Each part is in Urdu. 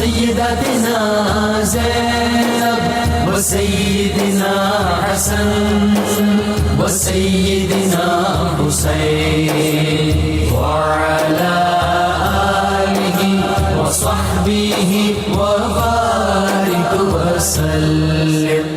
سیدتنا زینب و سیدنا حسن و سیدنا حسین وعلی آلہ و صحبہ وبارک وسلم.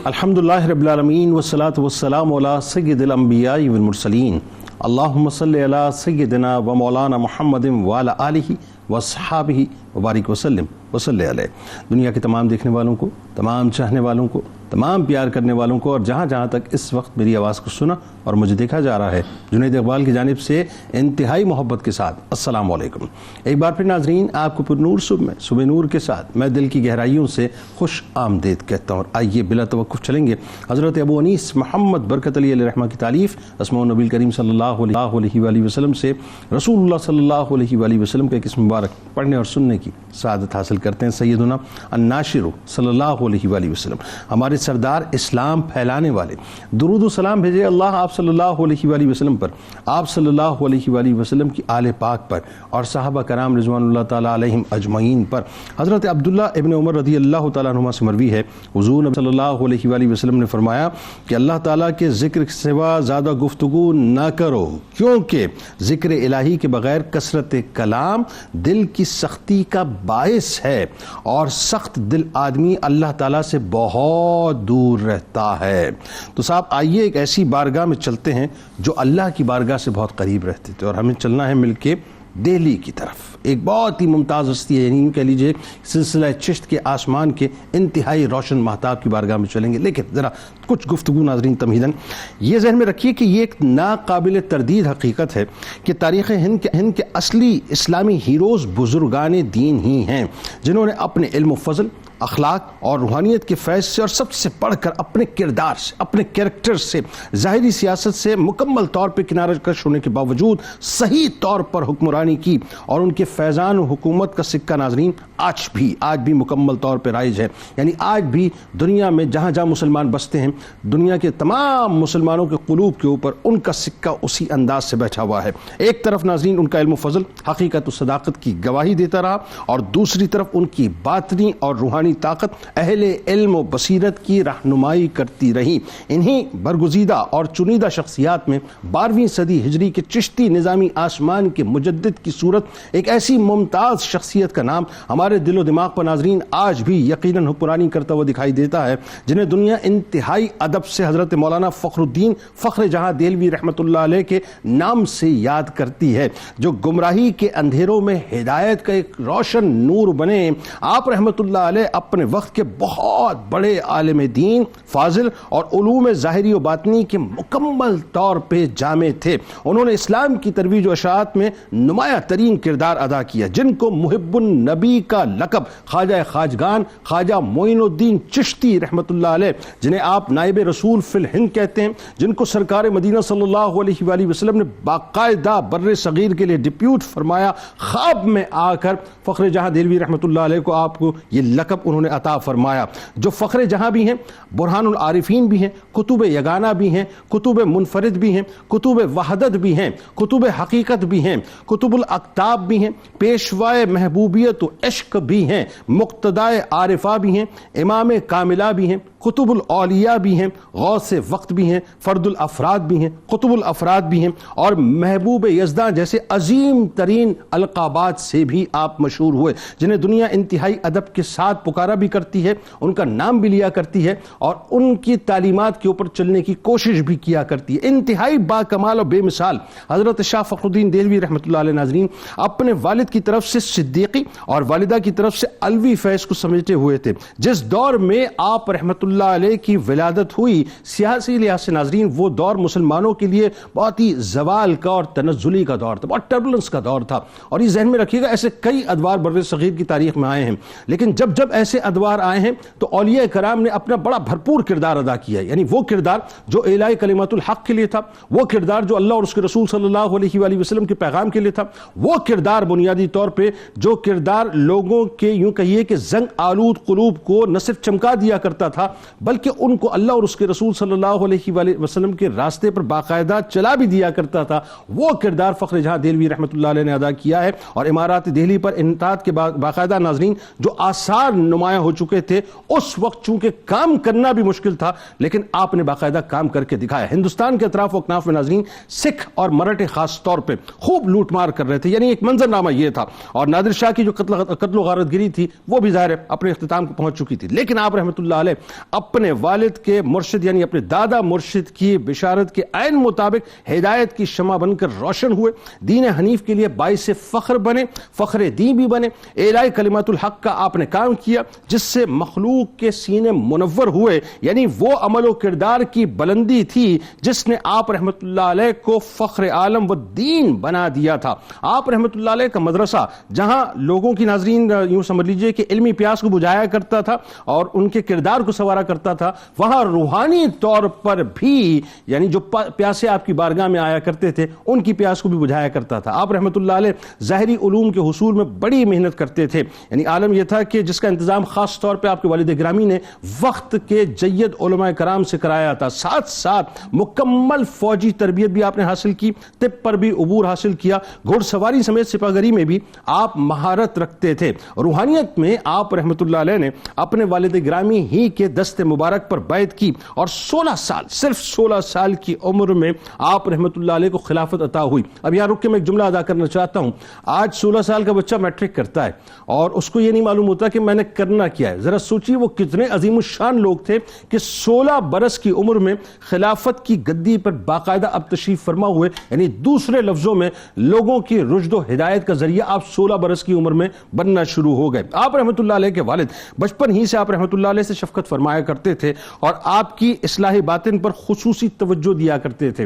الحمدللہ رب العالمین والصلاة والسلام علی سید الانبیاء والمرسلین. اللہم صلی علی سیدنا و مولانا محمد وعلی آلہ وصحابہ وبارک وسلم وصلی علیہ. دنیا کے تمام دیکھنے والوں کو، تمام چاہنے والوں کو، تمام پیار کرنے والوں کو، اور جہاں جہاں تک اس وقت میری آواز کو سنا اور مجھے دیکھا جا رہا ہے، جنید اقبال کی جانب سے انتہائی محبت کے ساتھ السلام علیکم. ایک بار پھر ناظرین، آپ کو پر نور صبح نور کے ساتھ میں دل کی گہرائیوں سے خوش آمدید کہتا ہوں. اور آئیے بلا توقف چلیں گے حضرت ابو انیس محمد برکت علی علیہ رحمہ کی تعریف اسماء النبی کریم صلی اللہ علیہ وآلہ وسلم سے رسول اللہ صلی اللہ علیہ وآلہ وسلم کے اسم مبارک پڑھنے اور سننے کی سعادت حاصل کرتے ہیں. سیدنا الناشر صلی اللہ علیہ وآلہ وسلم، ہمارے سردار اسلام پھیلانے والے، درود و سلام بھیجے اللہ آپ صلی اللہ علیہ وآلہ وسلم پر، آپ صلی اللہ علیہ وآلہ وسلم کی آل پاک پر اور صحابہ کرام رضوان اللہ تعالیٰ علیہم اجمعین پر. حضرت عبداللہ ابن عمر رضی اللہ تعالیٰ عنہما سے مروی ہے، حضور نبی صلی اللہ علیہ وآلہ وسلم نے فرمایا کہ اللہ تعالیٰ کے ذکر کے سوا زیادہ گفتگو نہ کرو، کیونکہ ذکر الہی کے بغیر کثرت کلام دل کی سختی کا باعث ہے، اور سخت دل آدمی اللہ تعالیٰ سے بہت دور رہتا ہے. تو صاحب آئیے ایک ایسی بارگاہ میں چلتے ہیں جو اللہ کی بارگاہ سے بہت قریب رہتے تھے، اور ہمیں چلنا ہے مل کے دہلی کی طرف. ایک بہت ہی ممتاز ہستی ہے، یعنی کہہ لیجیے سلسلہ چشت کے آسمان کے انتہائی روشن مہتاب کی بارگاہ میں چلیں گے. لیکن ذرا کچھ گفتگو ناظرین تمہیداً یہ ذہن میں رکھیے کہ یہ ایک ناقابل تردید حقیقت ہے کہ تاریخ ہند کے اصلی اسلامی ہیروز بزرگان دین ہی ہیں، جنہوں نے اپنے علم و فضل، اخلاق اور روحانیت کے فیض سے، اور سب سے بڑھ کر اپنے کردار سے، اپنے کریکٹر سے، ظاہری سیاست سے مکمل طور پہ کنارہ کش ہونے کے باوجود صحیح طور پر حکمرانی کی. اور ان کے فیضان و حکومت کا سکہ ناظرین آج بھی مکمل طور پہ رائج ہے. یعنی آج بھی دنیا میں جہاں جہاں مسلمان بستے ہیں، دنیا کے تمام مسلمانوں کے قلوب کے اوپر ان کا سکہ اسی انداز سے بیٹھا ہوا ہے. ایک طرف ناظرین ان کا علم و فضل، حقیقت و صداقت کی گواہی دیتا رہا، اور دوسری طرف ان کی باطنی اور روحانی طاقت اہل علم و بصیرت کی رہنمائی کرتی رہی. انہی برگزیدہ اور چنیدہ شخصیات میں 12ویں صدی ہجری کے چشتی نظامی آسمان کے مجدد کی صورت ایک ایسی ممتاز شخصیت کا نام ہمارے دل و دماغ پر ناظرین آج بھی یقیناً حکمرانی کرتا ہوا دکھائی دیتا ہے، جنہیں دنیا انتہائی ادب سے حضرت مولانا فخر الدین فخر جہاں دہلوی رحمۃ اللہ علیہ کے نام سے یاد کرتی ہے، جو گمراہی کے اندھیروں میں ہدایت کا ایک روشن نور بنے. آپ رحمۃ اللہ علیہ اپنے وقت کے بہت بڑے عالم دین، فاضل اور علوم ظاہری و باطنی کے مکمل طور پہ جامع تھے. انہوں نے اسلام کی ترویج و اشاعت میں نمایاں ترین کردار ادا کیا، جن کو محب النبی کا لقب خواجہ خواجگان خواجہ معین الدین چشتی رحمۃ اللہ علیہ، جنہیں آپ نائب رسول فی الہند کہتے ہیں، جن کو سرکار مدینہ صلی اللہ علیہ وآلہ وسلم نے باقاعدہ بر صغیر کے لیے ڈپیوٹ فرمایا. خواب میں آ کر فخر جہاں دہلوی رحمۃ اللہ علیہ کو آپ کو یہ لقب انہوں نے عطا فرمایا، جو فخر جہاں بھی ہیں، برہان العارفین بھی ہیں، کتب یگانہ بھی ہیں، کتب منفرد بھی ہیں، کتب وحدت بھی ہیں، کتب حقیقت بھی ہیں، کتب الاقطاب بھی ہیں، پیشوائے محبوبیت و عشق بھی ہیں، مقتدائے عارفہ بھی ہیں، امام کاملہ بھی ہیں، کتب الاولیاء بھی ہیں، غوث وقت بھی ہیں، فرد الافراد بھی ہیں، قطب الافراد بھی ہیں، اور محبوب یزداں جیسے عظیم ترین القابات سے بھی آپ مشہور ہوئے، جنہیں دنیا انتہائی ادب کے ساتھ پکارا بھی کرتی ہے، ان کا نام بھی لیا کرتی ہے، اور ان کی تعلیمات کے اوپر چلنے کی کوشش بھی کیا کرتی ہے. انتہائی با کمال اور بے مثال حضرت شاہ فخر الدین دہلوی رحمۃ اللہ علیہ ناظرین اپنے والد کی طرف سے صدیقی اور والدہ کی طرف سے علوی فیض کو سمجھتے ہوئے تھے. جس دور میں آپ رحمۃ اللہ علیہ کی ولادت ہوئی، سیاسی لحاظ سے ناظرین وہ دور مسلمانوں کے لیے بہت ہی زوال کا اور تنزلی کا دور تھا، بہت ٹربولنس کا دور تھا. اور یہ ذہن میں رکھیے گا ایسے کئی ادوار بر صغیر کی تاریخ میں آئے ہیں، لیکن جب ایسے ادوار آئے ہیں تو اولیاء کرام نے اپنا بڑا بھرپور کردار ادا کیا ہے. یعنی وہ کردار جو اعلاء کلمت الحق کے لیے تھا، وہ کردار جو اللہ اور اس کے رسول صلی اللہ علیہ وآلہ وسلم کے پیغام کے لیے تھا، وہ کردار بنیادی طور پہ جو کردار لوگوں کے یوں کہیے کہ زنگ آلود قلوب کو نہ صرف چمکا دیا کرتا تھا بلکہ ان کو اللہ اور اس کے رسول صلی اللہ علیہ وآلہ وسلم کے راستے پر باقاعدہ چلا بھی دیا کرتا تھا، وہ کردار فخر جہاں دہلوی رحمۃ اللہ علیہ نے ادا کیا ہے۔ اور امارات دہلی پر انطاعت کے باقاعدہ ناظرین جو آثار نمایاں ہو چکے تھے، اس وقت چونکہ کام کرنا بھی مشکل تھا لیکن آپ نے باقاعدہ کام کر کے دکھایا۔ ہندوستان کے اطراف و اکناف میں ناظرین سکھ اور مراٹھے خاص طور پہ خوب لوٹ مار کر رہے تھے، یعنی ایک منظرنامہ یہ تھا، اور نادر شاہ کی جو قتل و غارت گری تھی وہ بھی ظاہر ہے اپنے اختتام کو پہنچ چکی تھی۔ لیکن آپ رحمۃ اللہ علیہ اپنے والد کے مرشد یعنی اپنے دادا مرشد کی بشارت کے عین مطابق ہدایت کی شمع بن کر روشن ہوئے، دین حنیف کے لیے باعث فخر بنے، فخر دین بھی بنے، اعلاء کلمات الحق کا آپ نے کام کیا جس سے مخلوق کے سینے منور ہوئے، یعنی وہ عمل و کردار کی بلندی تھی جس نے آپ رحمۃ اللہ علیہ کو فخر عالم و دین بنا دیا تھا۔ آپ رحمۃ اللہ علیہ کا مدرسہ جہاں لوگوں کی ناظرین یوں سمجھ لیجئے کہ علمی پیاس کو بجھایا کرتا تھا اور ان کے کردار کو سنوارا کرتا تھا، وہاں روحانی طور پر بھی یعنی جو پیاسے آپ کی بارگاہ میں آیا کرتے تھے ان کی پیاس کو بھی بجھایا کرتا تھا۔ آپ رحمۃ اللہ علیہ ظاہری علوم کے حصول میں بڑی محنت کرتے تھے، یعنی عالم یہ تھا کہ جس کا انتظام خاص طور پہ آپ کے والد گرامی نے وقت کے جید علماء کرام سے کرایا تھا، ساتھ ساتھ مکمل فوجی تربیت بھی آپ نے حاصل کی، طب پر بھی عبور حاصل کیا، گھوڑ سواری سمیت سپاہگری میں بھی آپ مہارت رکھتے تھے۔ روحانیت میں آپ رحمۃ اللہ علیہ نے اپنے والد گرامی ہی کے دست مبارک پر بیعت کی اور 16 سال صرف 16 سال کی عمر میں آپ رحمۃ اللہ علیہ کو خلافت عطا ہوئی۔ اب یہاں رک کے میں ایک جملہ ادا کرنا چاہتا ہوں، آج 16 سال کا بچہ میٹرک کرتا ہے اور اس کو یہ نہیں معلوم ہوتا کہ میں نے کرنا کیا ہے۔ ذرا سوچیے وہ کتنے عظیم الشان لوگ تھے کہ 16 برس کی عمر میں خلافت کی گدی پر باقاعدہ اب تشریف فرما ہوئے، یعنی دوسرے لفظوں میں لوگوں کی رشد و ہدایت کا ذریعہ آپ 16 برس کی عمر میں بننا شروع ہو گئے۔ آپ رحمۃ اللہ علیہ کے والد بچپن ہی سے آپ رحمۃ اللہ علیہ سے شفقت فرمایا کرتے تھے اور آپ کی اصلاح باطن پر خصوصی توجہ دیا کرتے تھے۔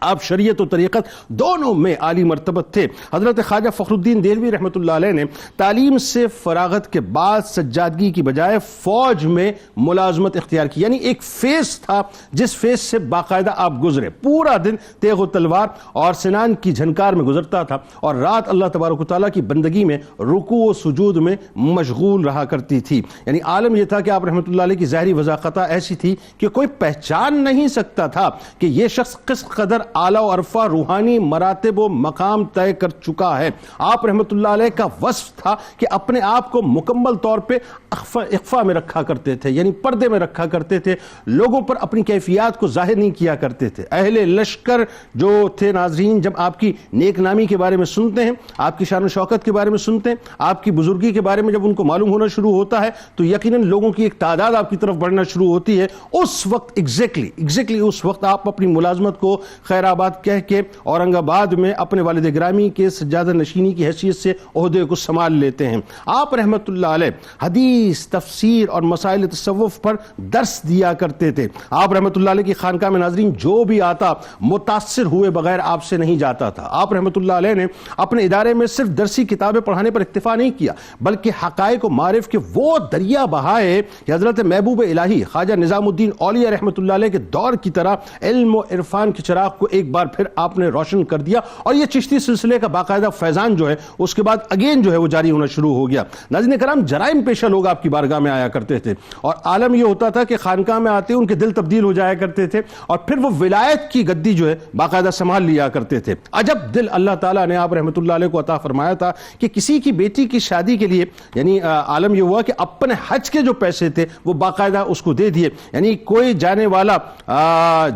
آپ شریعت و طریقت دونوں میں عالی مرتبت تھے۔ حضرت خواجہ فخر الدین دہلوی رحمۃ اللہ علیہ نے تعلیم سے فراغت کے بعد سجادگی کی بجائے فوج میں ملازمت اختیار کی، یعنی ایک فیز تھا جس فیز سے باقاعدہ آپ گزرے، پورا دن تیغ و تلوار اور سنان کی جھنکار میں گزرتا تھا اور رات اللہ تبارک و تعالیٰ کی بندگی میں رکوع و سجود میں مشغول رہا کرتی تھی۔ یعنی عالم یہ تھا کہ آپ رحمۃ اللہ علیہ کی ظاہری وضاحت ایسی تھی کہ کوئی پہچان نہیں سکتا تھا کہ یہ شخص کس قدر اعلیٰ و عرفہ روحانی مراتب و مقام طے کر چکا ہے۔ آپ رحمت اللہ علیہ کا وصف تھا کہ اپنے آپ کو مکمل طور پہ اخفا میں رکھا کرتے تھے، یعنی پردے میں رکھا کرتے تھے، لوگوں پر اپنی کیفیات کو ظاہر نہیں کیا کرتے تھے۔ اہل لشکر جو تھے ناظرین جب آپ کی نیک نامی کے بارے میں سنتے ہیں، آپ کی شان و شوکت کے بارے میں سنتے ہیں، آپ کی بزرگی کے بارے میں جب ان کو معلوم ہونا شروع ہوتا ہے تو یقیناً لوگوں کی ایک تعداد آپ کی طرف بڑھنا شروع ہوتی ہے۔ اس وقت ایگزیکٹلی اس وقت آپ اپنی ملازمت کو خیر آباد کہہ کے اورنگ آباد میں اپنے والد گرامی کے سجادہ نشینی کی حیثیت سے عہدے کو سنبھال لیتے ہیں۔ آپ رحمت اللہ علیہ حدیث، تفسیر اور مسائل تصوف پر درس دیا کرتے تھے۔ آپ رحمت اللہ علیہ کی خانقاہ میں ناظرین جو بھی آتا متاثر ہوئے بغیر آپ سے نہیں جاتا تھا۔ آپ رحمت اللہ علیہ نے اپنے ادارے میں صرف درسی کتابیں پڑھانے پر اکتفا نہیں کیا بلکہ حقائق و معارف کے وہ دریا بہائے کہ حضرت محبوب الہی خواجہ نظام الدین اولیاء رحمت اللہ علیہ کے دور کی طرح علم و عرفان کے چراغ کو ایک بار پھر آپ نے روشن کر دیا، اور یہ چشتی سلسلے کا باقاعدہ فیضان جو ہے اس کے بعد اگین جو ہے وہ جاری ہونا شروع ہو گیا۔ ناظرین کرام، جرائم پیشہ لوگ آپ کی بارگاہ میں آیا کرتے تھے اور عالم یہ ہوتا تھا کہ خانقاہ میں آتے ان کے دل تبدیل ہو جایا کرتے تھے اور پھر وہ ولایت کی گدی جو ہے باقاعدہ سنبھال لیا کرتے تھے۔ عجب دل اللہ تعالیٰ نے آپ رحمت اللہ علیہ کو عطا فرمایا تھا کہ کسی کی بیٹی کی شادی کے لیے یعنی عالم یہ ہوا کہ اپنے حج کے جو پیسے تھے وہ باقاعدہ اس کو دے دیے، یعنی کوئی جانے والا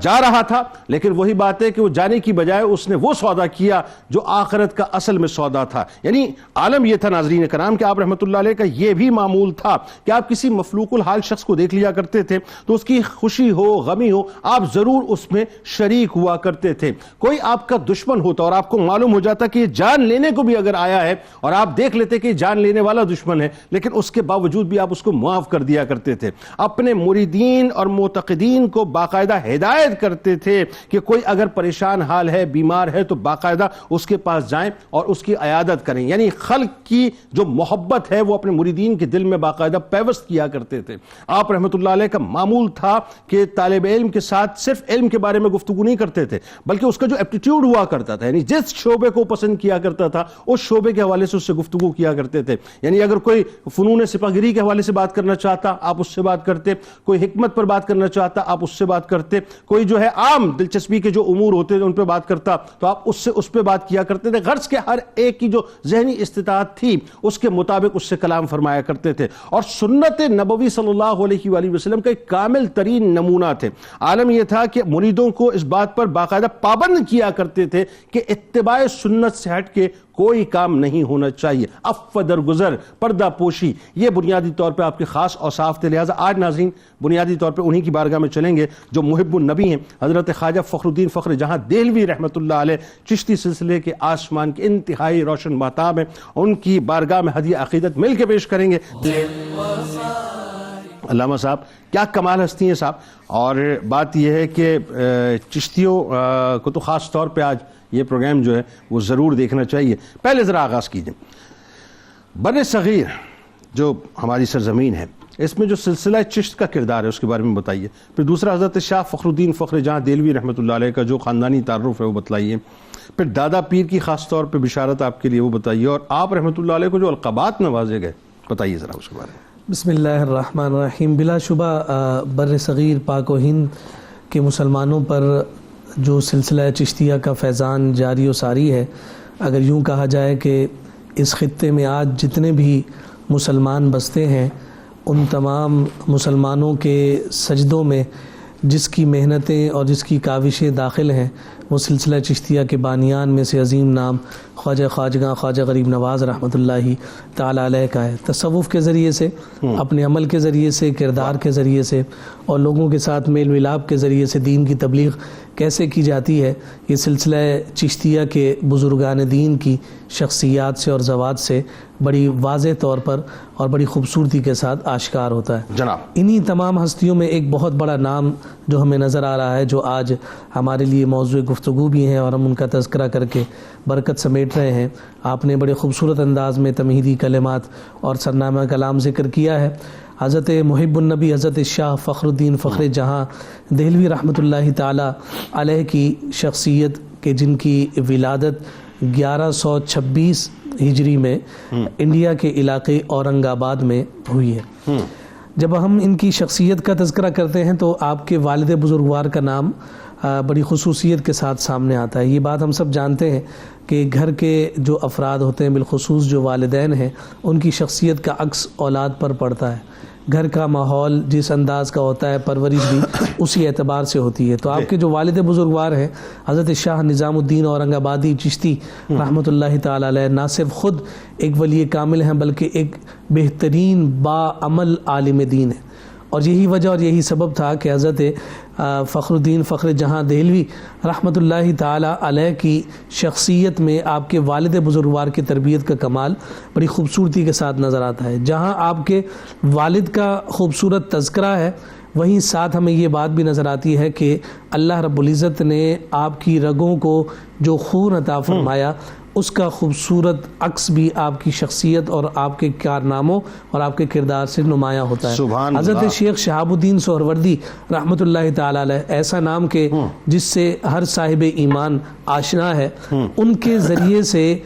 جا رہا تھا لیکن وہی بات ہے کہ وہ جانے کی بجائے اس نے وہ سودا کیا جو آخرت کا اصل میں سودا تھا۔ یعنی عالم یہ تھا ناظرین کرام کہ آپ رحمت اللہ علیہ کا یہ بھی معمول تھا کہ آپ کسی مفلوق الحال شخص کو دیکھ لیا کرتے تھے تو اس کی خوشی ہو غمی ہو آپ ضرور اس میں شریک ہوا کرتے تھے۔ کوئی آپ کا دشمن ہوتا اور آپ کو معلوم ہو جاتا کہ یہ جان لینے کو بھی اگر آیا ہے اور آپ دیکھ لیتے کہ یہ جان لینے والا دشمن ہے لیکن اس کے باوجود بھی آپ اس کو معاف کر دیا کرتے تھے۔ اپنے مریدین اور معتقدین کو باقاعدہ ہدایت کرتے تھے کہ کوئی اگر اگر پریشان حال ہے، بیمار ہے، تو باقاعدہ اس کے پاس جائیں اور اس کی عیادت کریں. یعنی خلق کی جو محبت ہے وہ اپنے مریدین کے دل میں باقاعدہ پیوست کیا کرتے تھے. آپ رحمۃ اللہ علیہ کا معمول تھا کہ طالب علم کے ساتھ صرف علم کے بارے میں گفتگو نہیں کرتے تھے، بلکہ اس کا جو ایپٹیٹیوڈ ہوا کرتا تھا، یعنی جس شعبے کو پسند کیا کرتا تھا اس شعبے کے حوالے سے اس سے گفتگو کیا کرتے تھے. یعنی اگر کوئی فنون سپاہ گیری کے حوالے سے بات کرنا چاہتا آپ اس سے بات کرتے، کوئی حکمت پر بات کرنا چاہتا آپ اس سے بات کرتے، کوئی جو ہے عام دلچسپی کے جو امور ہوتے ان پہ بات کرتا تو آپ اس پہ بات کیا کرتے تھے. غرض کے ہر ایک کی جو ذہنی استطاعت تھی اس کے مطابق اس سے کلام فرمایا کرتے تھے. اور سنت نبوی صلی اللہ علیہ وآلہ وسلم کا ایک کامل ترین نمونہ تھے. عالم یہ تھا کہ مریدوں کو اس بات پر باقاعدہ پابند کیا کرتے تھے کہ اتباع سنت سے ہٹ کے کوئی کام نہیں ہونا چاہیے. عفو درگزر، پردہ پوشی، یہ بنیادی طور پہ آپ کے خاص اوصاف تھے. لہٰذا آج ناظرین بنیادی طور پہ انہی کی بارگاہ میں چلیں گے جو محب النبی ہیں، حضرت خواجہ فخر الدین فخر جہاں دہلوی رحمۃ اللہ علیہ، چشتی سلسلے کے آسمان کے انتہائی روشن مہتاب ہیں. ان کی بارگاہ میں ہدیہ عقیدت مل کے پیش کریں گے. علامہ صاحب کیا کمال ہستی ہیں صاحب. اور بات یہ ہے کہ چشتیوں کو تو خاص طور پہ آج یہ پروگرام جو ہے وہ ضرور دیکھنا چاہیے. پہلے ذرا آغاز کیجئے. بر صغیر جو ہماری سرزمین ہے اس میں جو سلسلہ چشت کا کردار ہے اس کے بارے میں بتائیے. پھر دوسرا حضرت شاہ فخر الدین فخر جہاں دہلوی رحمۃ اللہ علیہ کا جو خاندانی تعارف ہے وہ بتلائیے. پھر دادا پیر کی خاص طور پہ بشارت آپ کے لیے وہ بتائیے. اور آپ رحمۃ اللہ علیہ کو جو القابات نوازے گئے بتائیے ذرا اس کے بارے میں. بسم اللہ الرحمن الرحیم. بلا شبہ بر صغیر پاک و ہند کے مسلمانوں پر جو سلسلہ چشتیہ کا فیضان جاری و ساری ہے، اگر یوں کہا جائے کہ اس خطے میں آج جتنے بھی مسلمان بستے ہیں ان تمام مسلمانوں کے سجدوں میں جس کی محنتیں اور جس کی کاوشیں داخل ہیں وہ سلسلہ چشتیہ کے بانیان میں سے عظیم نام خواجہ خواجگاں خواجہ غریب نواز رحمۃ اللہ تعالی علیہ کا ہے. تصوف کے ذریعے سے، اپنے عمل کے ذریعے سے، کردار کے ذریعے سے اور لوگوں کے ساتھ میل ملاپ کے ذریعے سے دین کی تبلیغ کیسے کی جاتی ہے یہ سلسلہ چشتیہ کے بزرگان دین کی شخصیات سے اور ذوات سے بڑی واضح طور پر اور بڑی خوبصورتی کے ساتھ آشکار ہوتا ہے. جناب انہی تمام ہستیوں میں ایک بہت بڑا نام جو ہمیں نظر آ رہا ہے، جو آج ہمارے لیے موضوع گفتگو بھی ہیں اور ہم ان کا تذکرہ کر کے برکت سمیٹ رہے ہیں. آپ نے بڑے خوبصورت انداز میں تمہیدی کلمات اور سرنامہ کلام ذکر کیا ہے. حضرت محب النبی حضرت شاہ فخر الدین فخر جہاں دہلوی رحمۃ اللہ تعالی علیہ کی شخصیت کے جن کی ولادت 1126 ہجری میں انڈیا کے علاقے اورنگ آباد میں ہوئی ہے. جب ہم ان کی شخصیت کا تذکرہ کرتے ہیں تو آپ کے والد بزرگوار کا نام بڑی خصوصیت کے ساتھ سامنے آتا ہے. یہ بات ہم سب جانتے ہیں کہ گھر کے جو افراد ہوتے ہیں، بالخصوص جو والدین ہیں، ان کی شخصیت کا عکس اولاد پر پڑتا ہے. گھر کا ماحول جس انداز کا ہوتا ہے پرورش بھی اسی اعتبار سے ہوتی ہے. تو آپ کے جو والد بزرگوار ہیں حضرت شاہ نظام الدین اورنگ آبادی چشتی رحمۃ اللہ تعالی علیہ نہ صرف خود ایک ولی کامل ہیں بلکہ ایک بہترین باعمل عالم دین ہے. اور یہی وجہ اور یہی سبب تھا کہ حضرت فخر الدین فخر جہاں دہلوی رحمۃ اللہ تعالی علیہ کی شخصیت میں آپ کے والد بزرگوار کی تربیت کا کمال بڑی خوبصورتی کے ساتھ نظر آتا ہے. جہاں آپ کے والد کا خوبصورت تذکرہ ہے وہیں ساتھ ہمیں یہ بات بھی نظر آتی ہے کہ اللہ رب العزت نے آپ کی رگوں کو جو خون عطا فرمایا اس کا خوبصورت عکس بھی آپ کی شخصیت اور آپ کے کارناموں اور آپ کے کردار سے نمایاں ہوتا ہے. سبحان حضرت اللہ. شیخ شہاب الدین سہروردی رحمۃ اللہ تعالی علیہ، ایسا نام کہ جس سے ہر صاحب ایمان آشنا ہے، ان کے ذریعے سے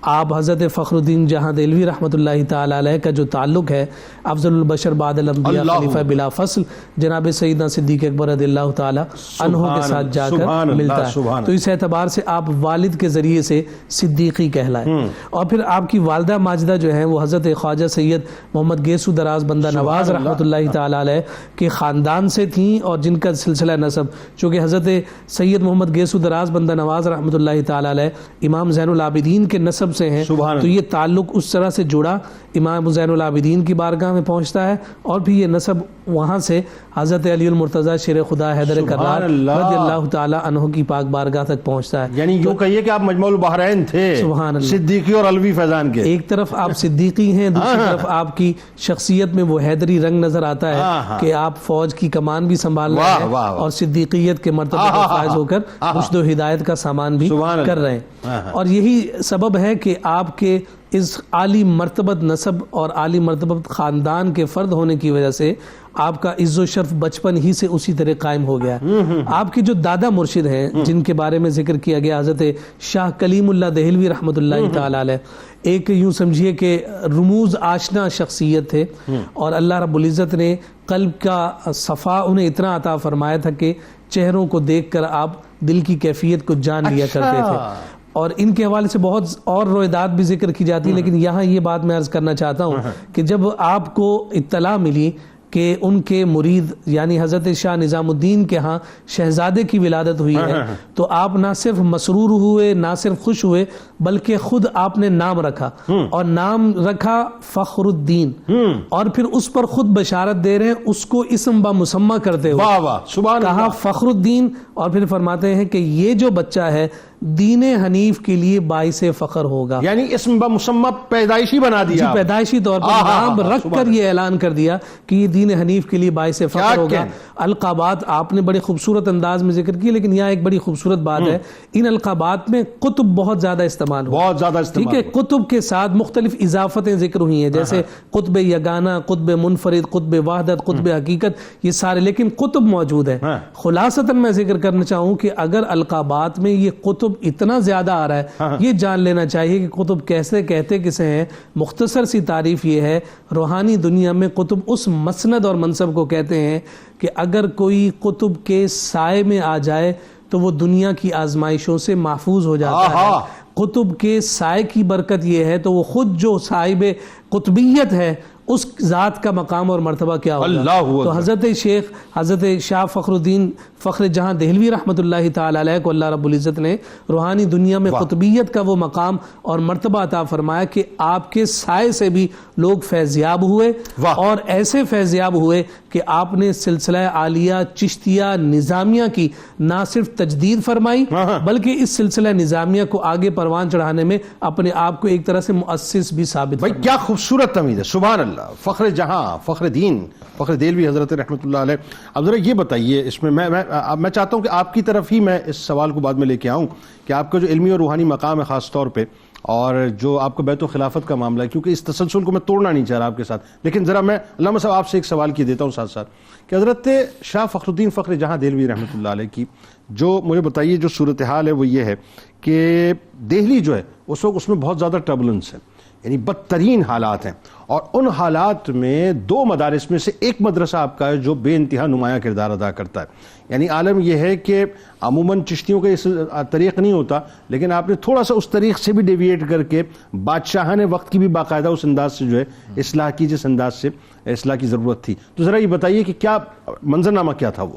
آپ حضرت فخر الدین جہاں دہلوی رحمۃ اللہ تعالی علیہ کا جو تعلق ہے افضل البشر بعد الانبیاء خلیفہ بلا فصل جناب سیدنا صدیق اکبر رضی اللہ تعالی عنہ کے ساتھ جا کر ملتا ہے. تو اس اعتبار سے آپ والد کے ذریعے سے صدیقی کہلائے. اور پھر آپ کی والدہ ماجدہ جو ہیں وہ حضرت خواجہ سید محمد گیسو دراز بندہ نواز رحمۃ اللہ تعالی علیہ کے خاندان سے تھیں اور جن کا سلسلہ نسب چونکہ حضرت سید محمد گیسو دراز بندہ نواز رحمۃ اللہ تعالی علیہ امام زین العابدین کے نسب سے ہیں، تو یہ تعلق اس طرح سے جڑا امام زین العابدین کی بارگاہ میں پہنچتا ہے، اور بھی یہ نسب وہاں سے حضرت علی المرتضیٰ شیر خدا حیدر کرار رضی اللہ تعالی عنہ کی پاک بارگاہ تک پہنچتا ہے۔ یعنی یوں کہیے کہ آپ مجمع البحرین تھے، سبحان اللہ، صدیقی اور علوی فیضان کے۔ ایک طرف آپ صدیقی ہیں، دوسری طرف آپ کی شخصیت میں وہ حیدری رنگ نظر آتا ہے کہ آپ فوج کی کمان بھی سنبھال رہے ہیں اور صدیقیت کے مرتبے پر فائز ہو کر رشد و ہدایت کا سامان بھی کر رہے ہیں۔ اور یہی سبب ہے کہ آپ کے اس عالی مرتبت نسب اور عالی مرتبت خاندان کے فرد ہونے کی وجہ سے آپ کا عز و شرف بچپن ہی سے اسی طرح قائم ہو گیا۔ آپ کے جو دادا مرشد ہیں جن کے بارے میں ذکر کیا گیا، حضرت شاہ کلیم اللہ دہلوی رحمۃ اللہ تعالی علیہ، ایک یوں سمجھیے کہ رموز آشنا شخصیت تھے، اور اللہ رب العزت نے قلب کا صفا انہیں اتنا عطا فرمایا تھا کہ چہروں کو دیکھ کر آپ دل کی کیفیت کو جان لیا کرتے تھے۔ اور ان کے حوالے سے بہت اور روایات بھی ذکر کی جاتی ہیں، لیکن یہاں یہ بات میں عرض کرنا چاہتا ہوں کہ جب آپ کو اطلاع ملی کہ ان کے مرید یعنی حضرت شاہ نظام الدین کے ہاں شہزادے کی ولادت ہوئی ہے، تو آپ نہ صرف مسرور ہوئے، نہ صرف خوش ہوئے، بلکہ خود آپ نے نام رکھا، اور نام رکھا فخر الدین، اور پھر اس پر خود بشارت دے رہے ہیں، اس کو اسم با مسمہ کرتے ہوئے کہا فخر الدین، اور پھر فرماتے ہیں کہ یہ جو بچہ ہے دین حنیف کے لیے باعث فخر ہوگا۔ یعنی اسم بمسمى پیدائشی بنا دیا، پیدائشی طور پر نام رکھ کر یہ اعلان کر دیا کہ یہ دین حنیف کے لیے باعث فخر ہوگا۔ القابات آپ نے بڑے خوبصورت انداز میں ذکر کی، لیکن یہاں ایک بڑی خوبصورت بات ہے، ان القابات میں قطب بہت زیادہ استعمال ہوا، بہت زیادہ استعمال، ٹھیک ہے، قطب کے ساتھ مختلف اضافتیں ذکر ہوئی ہیں، جیسے قطب یگانہ، قطب منفرد، قطب وحدت، قطب حقیقت، یہ سارے، لیکن قطب موجود ہے۔ خلاصتاً میں ذکر کرنا چاہوں کہ اگر القابات میں یہ قطب اتنا زیادہ آ رہا ہے، یہ جان لینا چاہیے کہ قطب کیسے کہتے کسے ہیں۔ مختصر سی تعریف یہ ہے، روحانی دنیا میں قطب اس مسند اور منصب کو کہتے ہیں کہ اگر کوئی قطب کے سائے میں آ جائے تو وہ دنیا کی آزمائشوں سے محفوظ ہو جاتا ہے۔ قطب کے سائے کی برکت یہ ہے تو وہ خود جو صاحب قطبیت ہے اس ذات کا مقام اور مرتبہ کیا ہوگا۔ تو حضرت شاہ فخر الدین فخر جہاں دہلوی رحمۃ اللہ تعالی علیہ کو اللہ رب العزت نے روحانی دنیا میں قطبیت کا وہ مقام اور مرتبہ عطا فرمایا کہ آپ کے سائے سے بھی لوگ فیضیاب ہوئے، اور ایسے فیضیاب ہوئے کہ آپ نے سلسلہ عالیہ چشتیہ نظامیہ کی نہ صرف تجدید فرمائی بلکہ اس سلسلہ نظامیہ کو آگے پروان چڑھانے میں اپنے آپ کو ایک طرح سے مؤسس بھی ثابت بھائی کیا خوبصورت تمید ہے، سبحان اللہ۔ فخر جہاں، فخر دین، فخر دہلوی حضرت رحمۃ اللہ علیہ۔ اب ذرا یہ بتائیے، اس میں میں چاہتا ہوں کہ آپ کی طرف ہی میں اس سوال کو بعد میں لے کے آؤں کہ آپ کا جو علمی اور روحانی مقام ہے خاص طور پہ، اور جو آپ کا بیت و خلافت کا معاملہ ہے، کیونکہ اس تسلسل کو میں توڑنا نہیں چاہ رہا آپ کے ساتھ، لیکن ذرا میں علامہ صاحب آپ سے ایک سوال کیے دیتا ہوں ساتھ ساتھ کہ حضرت شاہ فخر الدین فخر جہاں دہلوی رحمۃ اللہ علیہ کی جو مجھے بتائیے جو صورتحال ہے وہ یہ ہے کہ دہلی جو ہے اس وقت اس میں بہت زیادہ ٹربولنس ہے، یعنی بدترین حالات ہیں، اور ان حالات میں دو مدارس میں سے ایک مدرسہ آپ کا ہے جو بے انتہا نمایاں کردار ادا کرتا ہے۔ یعنی عالم یہ ہے کہ عموماً چشتیوں کا اس طریق نہیں ہوتا، لیکن آپ نے تھوڑا سا اس طریق سے بھی ڈیویٹ کر کے بادشاہان وقت کی بھی باقاعدہ اس انداز سے جو ہے اصلاح کی، جس انداز سے اصلاح کی ضرورت تھی۔ تو ذرا یہ بتائیے کہ کیا منظرنامہ کیا تھا وہ؟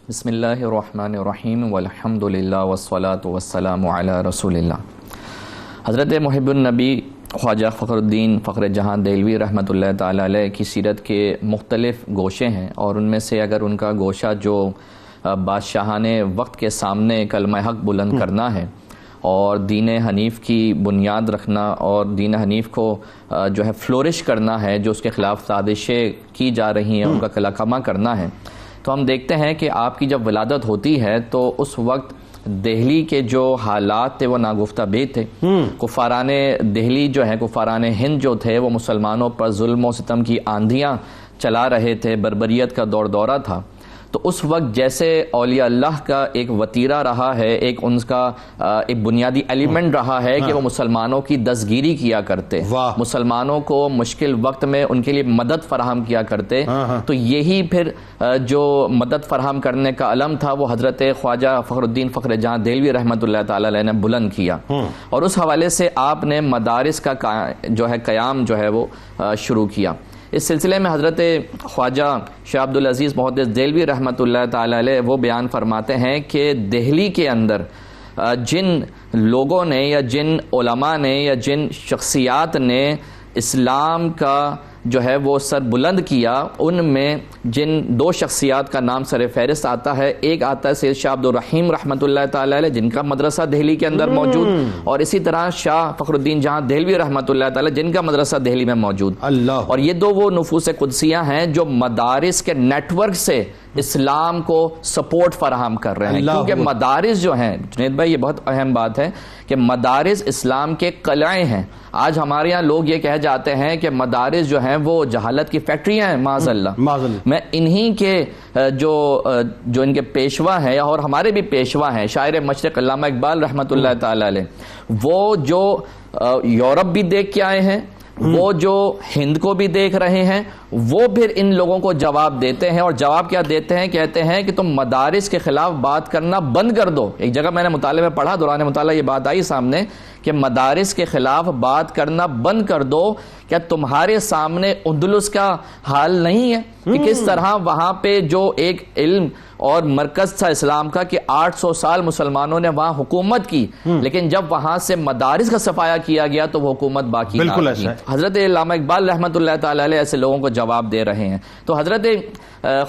بسم اللہ الرحمن الرحیم والحمد للہ والصلاة والسلام علی رسول اللہ۔ حضرت محب النبی خواجہ فخر الدین فخر جہاں دہلوی رحمۃ اللہ تعالی علیہ کی سیرت کے مختلف گوشے ہیں، اور ان میں سے اگر ان کا گوشہ جو بادشاہان وقت کے سامنے کلمہ حق بلند کرنا ہے اور دین حنیف کی بنیاد رکھنا اور دین حنیف کو جو ہے فلورش کرنا ہے، جو اس کے خلاف سازشیں کی جا رہی ہیں ان کا کلاکما کرنا ہے، تو ہم دیکھتے ہیں کہ آپ کی جب ولادت ہوتی ہے تو اس وقت دہلی کے جو حالات تھے وہ ناگفتہ بے تھے۔ کفاران دہلی جو ہیں، کفاران ہند جو تھے، وہ مسلمانوں پر ظلم و ستم کی آندھیاں چلا رہے تھے، بربریت کا دور دورہ تھا۔ تو اس وقت جیسے اولیاء اللہ کا ایک وتیرہ رہا ہے، ایک ان کا ایک بنیادی ایلیمنٹ رہا ہے کہ وہ مسلمانوں کی دستگیری کیا کرتے، مسلمانوں کو مشکل وقت میں ان کے لیے مدد فراہم کیا کرتے، تو یہی پھر جو مدد فراہم کرنے کا علم تھا وہ حضرت خواجہ فخر الدین فخر جہاں دہلوی رحمۃ اللہ تعالی علیہ نے بلند کیا، اور اس حوالے سے آپ نے مدارس کا جو ہے قیام جو ہے وہ شروع کیا۔ اس سلسلے میں حضرت خواجہ شاہ عبدالعزیز محدث دہلوی رحمۃ اللہ تعالی علیہ وہ بیان فرماتے ہیں کہ دہلی کے اندر جن لوگوں نے یا جن علماء نے یا جن شخصیات نے اسلام کا جو ہے وہ سر بلند کیا، ان میں جن دو شخصیات کا نام سر فہرست آتا ہے، ایک آتا ہے سید شاہ عبد الرحیم رحمۃ اللہ تعالی علیہ، جن کا مدرسہ دہلی کے اندر موجود، اور اسی طرح شاہ فخر الدین جہاں دہلوی رحمۃ اللہ تعالی، جن کا مدرسہ دہلی میں موجود۔ اللہ، اور یہ دو وہ نفوس قدسیاں ہیں جو مدارس کے نیٹ ورک سے اسلام کو سپورٹ فراہم کر رہے ہیں، کیونکہ مدارس جو ہیں جنید بھائی، یہ بہت اہم بات ہے کہ مدارس اسلام کے قلعے ہیں۔ آج ہمارے یہاں لوگ یہ کہہ جاتے ہیں کہ مدارس جو ہیں وہ جہالت کی فیکٹریاں ہیں، معاذ اللہ۔ میں انہی کے جو ان کے پیشوا ہیں اور ہمارے بھی پیشوا ہیں، شاعر مشرق علامہ اقبال رحمۃ اللہ تعالی علیہ، وہ جو یورپ بھی دیکھ کے آئے ہیں، وہ جو ہند کو بھی دیکھ رہے ہیں، وہ پھر ان لوگوں کو جواب دیتے ہیں، اور جواب کیا دیتے ہیں؟ کہتے ہیں کہ تم مدارس کے خلاف بات کرنا بند کر دو۔ ایک جگہ میں نے مطالعے میں پڑھا، دوران مطالعہ یہ بات آئی سامنے کہ مدارس کے خلاف بات کرنا بند کر دو۔ کیا تمہارے سامنے اندلس کا حال نہیں ہے کہ کس طرح وہاں پہ جو ایک علم اور مرکز تھا اسلام کا کہ 800 سال مسلمانوں نے وہاں حکومت کی، لیکن جب وہاں سے مدارس کا صفایا کیا گیا تو وہ حکومت باقی نہ رہی۔ حضرت علامہ اقبال رحمۃ اللہ تعالی علیہ ایسے لوگوں کو جواب دے رہے ہیں۔ تو حضرت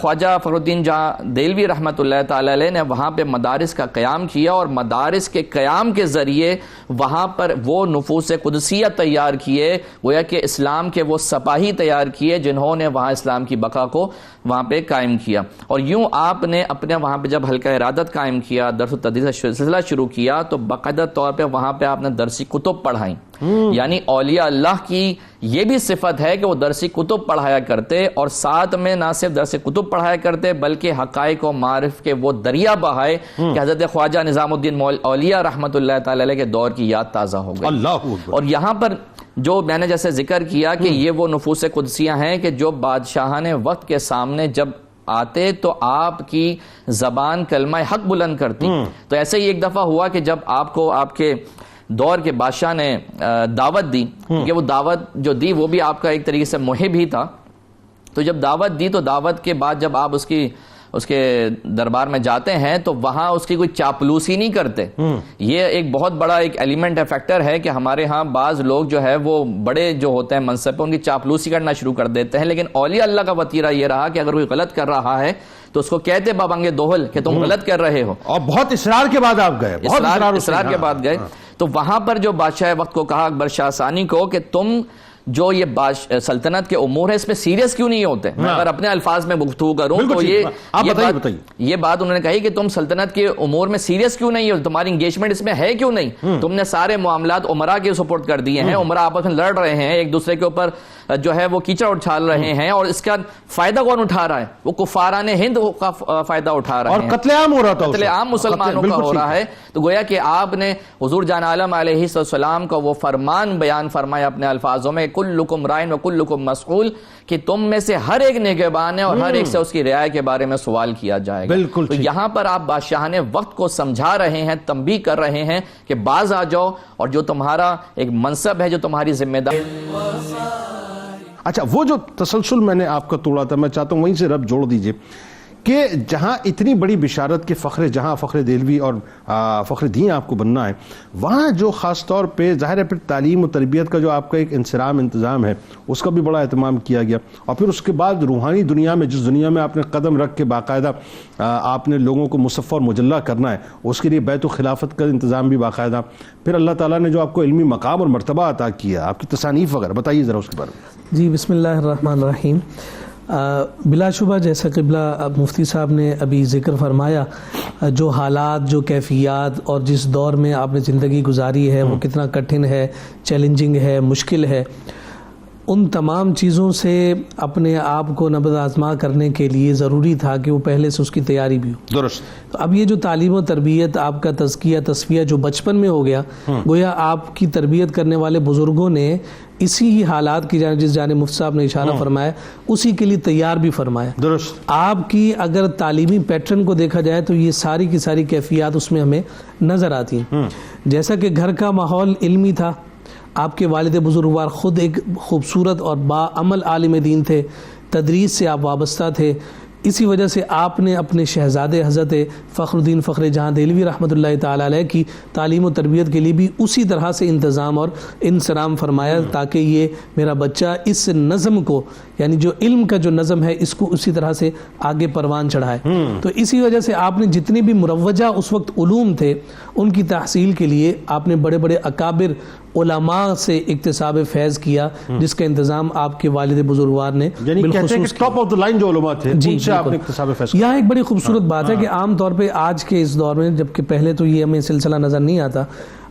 خواجہ فخر الدین جہاں دہلوی رحمۃ اللہ تعالی علیہ نے وہاں پہ مدارس کا قیام کیا، اور مدارس کے قیام کے ذریعے وہاں پر وہ نفوس قدسیہ تیار کیے، گویا کہ اسلام کے وہ سپاہی تیار کیے جنہوں نے وہاں اسلام کی بقا کو وہاں پہ قائم کیا۔ اور یوں آپ نے اپنے وہاں پہ جب حلقہ ارادت قائم کیا، درس و تدریس کا سلسلہ شروع کیا، تو باقاعدہ طور پہ وہاں پہ آپ نے درسی کتب پڑھائیں۔ یعنی اولیاء اللہ کی یہ بھی صفت ہے کہ وہ درسی کتب پڑھایا کرتے، اور ساتھ میں نہ صرف درسی کتب پڑھایا کرتے بلکہ حقائق و معارف کے وہ دریا بہائے کہ حضرت خواجہ نظام الدین اولیاء رحمۃ اللہ تعالی علیہ کے دور کی یاد تازہ ہو گئی۔ اور یہاں پر جو میں نے جیسے ذکر کیا کہ یہ وہ نفوس قدسیاں ہیں کہ جو بادشاہان وقت کے سامنے جب آتے تو آپ کی زبان کلمہ حق بلند کرتی۔ تو ایسے ہی ایک دفعہ ہوا کہ جب آپ کو آپ کے دور کے بادشاہ نے دعوت دی، کہ وہ دعوت جو دی وہ بھی آپ کا ایک طریقے سے محب ہی تھا، تو جب دعوت دی تو دعوت کے بعد جب آپ اس کے دربار میں جاتے ہیں تو وہاں اس کی کوئی چاپلوسی نہیں کرتے۔ یہ ایک بہت بڑا ایک ایلیمنٹ ہے، فیکٹر ہے کہ ہمارے ہاں بعض لوگ جو ہے وہ بڑے جو ہوتے ہیں منصب پہ ان کی چاپلوسی کرنا شروع کر دیتے ہیں، لیکن اولیاء اللہ کا وتیرہ یہ رہا کہ اگر کوئی غلط کر رہا ہے تو اس کو کہتے بابنگ دوہل کہ تم غلط کر رہے ہو، اور بہت اصرار کے بعد آپ گئے، اصرار کے بعد گئے۔ تو وہاں پر جو بادشاہ وقت کو کہا اکبر شاہ ثانی کو کہ تم جو یہ سلطنت کے امور ہے اس میں سیریس کیوں نہیں ہوتے؟ میں اگر اپنے الفاظ میں گفتگو کروں تو یہ بات انہوں نے کہی کہ تم سلطنت کے امور میں سیریس کیوں نہیں ہو، تمہاری انگیجمنٹ اس میں ہے کیوں نہیں؟ تم نے سارے معاملات عمرا کے سپورٹ کر دیے ہیں، عمرا آپس میں لڑ رہے ہیں، ایک دوسرے کے اوپر جو ہے وہ کیچڑ اچھال رہے ہیں، اور اس کا فائدہ کون اٹھا رہا ہے؟ وہ کفاران ہند کا فائدہ اٹھا رہے ہیں، اور قتل عام ہو رہا تھا، قتل عام مسلمانوں کا ہو رہا ہے۔ تو گویا کہ آپ نے حضور جان عالم علیہ السلام کا وہ فرمان بیان فرمایا اپنے الفاظوں میں، کلکم رائن و کلکم مسئول، کہ تم میں سے ہر ایک نگہبان ہے اور ہر ایک سے اس کی رعایت کے بارے میں سوال کیا جائے گا۔ تو یہاں پر آپ بادشاہان وقت کو سمجھا رہے ہیں، تنبیہ کر رہے ہیں کہ باز آ جاؤ، اور جو تمہارا ایک منصب ہے، جو تمہاری ذمہ داری۔ اچھا، وہ جو تسلسل میں نے آپ کا توڑا تھا، میں چاہتا ہوں وہیں سے رب جوڑ دیجئے کہ جہاں اتنی بڑی بشارت کے فخر جہاں فخر دہلوی اور فخر دین آپ کو بننا ہے، وہاں جو خاص طور پہ ظاہر ہے پھر تعلیم و تربیت کا جو آپ کا ایک انصرام انتظام ہے اس کا بھی بڑا اہتمام کیا گیا، اور پھر اس کے بعد روحانی دنیا میں جس دنیا میں آپ نے قدم رکھ کے باقاعدہ آپ نے لوگوں کو مصفہ اور مجلہ کرنا ہے، اس کے لیے بیت الخلافت کا انتظام بھی باقاعدہ، پھر اللہ تعالیٰ نے جو آپ کو علمی مقام اور مرتبہ عطا کیا، آپ کی تصانیف وغیرہ بتائیے ذرا اس کے بارے میں۔ جی، بسم اللہ الرحمن الرحیم۔ بلا شبہ جیسا قبلہ مفتی صاحب نے ابھی ذکر فرمایا، جو حالات، جو کیفیات اور جس دور میں آپ نے زندگی گزاری ہے وہ کتنا کٹھن ہے، چیلنجنگ ہے، مشکل ہے، ان تمام چیزوں سے اپنے آپ کو نبض آزما کرنے کے لیے ضروری تھا کہ وہ پہلے سے اس کی تیاری بھی ہو۔ درست۔ تو اب یہ جو تعلیم و تربیت، آپ کا تزکیہ تصفیہ جو بچپن میں ہو گیا، گویا آپ کی تربیت کرنے والے بزرگوں نے اسی ہی حالات کی جانب، جس جانب مفتی صاحب نے اشارہ فرمایا، اسی کے لیے تیار بھی فرمایا۔ درست۔ آپ کی اگر تعلیمی پیٹرن کو دیکھا جائے تو یہ ساری کی ساری کیفیات اس میں ہمیں نظر آتی ہیں۔ جیسا کہ گھر کا ماحول علمی تھا، آپ کے والد بزرگوار خود ایک خوبصورت اور باعمل عالم دین تھے، تدریس سے آپ وابستہ تھے، اسی وجہ سے آپ نے اپنے شہزادے حضرت فخر الدین فخر جہاں دہلوی رحمۃ اللہ تعالیٰ علیہ کی تعلیم و تربیت کے لیے بھی اسی طرح سے انتظام اور انصرام فرمایا تاکہ یہ میرا بچہ اس نظم کو، یعنی جو علم کا جو نظم ہے، اس کو اسی طرح سے آگے پروان چڑھائے۔ تو اسی وجہ سے آپ نے جتنے بھی مروجہ اس وقت علوم تھے ان کی تحصیل کے لیے آپ نے بڑے بڑے اکابر علماء سے اکتساب فیض کیا، جس کا انتظام آپ کے والد بزرگوار نے یعنی کہتے ہیں کہ ٹاپ آف دی لائن جو علماء تھے ان سے آپ نے اکتساب فیض کیا۔ یہاں ایک بڑی خوبصورت بات ہے کہ عام طور پہ آج کے اس دور میں، جبکہ پہلے تو یہ ہمیں سلسلہ نظر نہیں آتا،